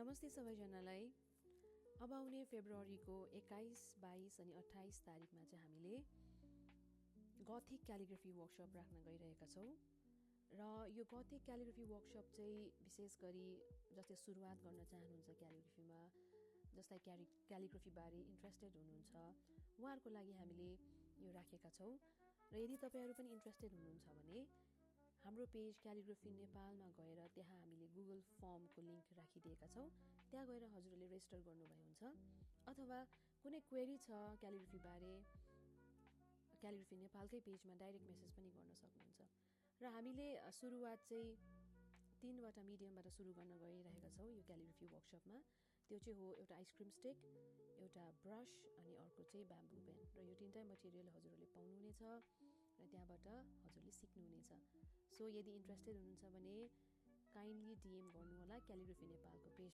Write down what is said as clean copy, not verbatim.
नमस्ते सबैजनालाई। अब आउने फेब्रुअरीको 21, 22 अनि 28 तारिकमा चाहिँ हामीले गथिक क्यालिग्राफी वर्कसप राख्न गइरहेका छौँ र यो गथिक क्यालिग्राफी वर्कसप चाहिँ विशेष गरी जसले सुरुवात गर्न चाहनुहुन्छ क्यालिग्राफीमा, जसलाई क्यालिग्राफीबारे इन्ट्रेस्टेड हुनुहुन्छ उहाँहरूको लागि हामीले यो राखेका छौँ। र यदि तपाईँहरू पनि इन्ट्रेस्टेड हुनुहुन्छ भने हाम्रो पेज क्यालिग्राफी नेपालमा गएर त्यहाँ हामीले गुगल फर्मको लिङ्क राखिदिएका छौँ। त्यहाँ गएर हजुरहरूले रेजिस्टर गर्नुभए हुन्छ। अथवा कुनै क्वेरी छ क्यालिग्राफीबारे, क्यालिग्राफी नेपालकै पेजमा डाइरेक्ट मेसेज पनि गर्न सक्नुहुन्छ। र हामीले सुरुवात चाहिँ 3वटा मिडियमबाट सुरु गर्न गइरहेका छौँ यो क्यालिग्राफी वर्कसपमा। त्यो चाहिँ हो एउटा आइसक्रिम स्टिक, एउटा ब्रस अनि अर्को चाहिँ ब्याम्बू पेन। र यो 3वटै मटेरियल हजुरहरूले पाउनुहुनेछ र त्यहाँबाट हजुरले सिक्नुहुनेछ। सो यदि इन्ट्रेस्टेड हुनुहुन्छ भने काइन्डली DM गर्नुहोला क्यालिग्राफी नेपालको पेज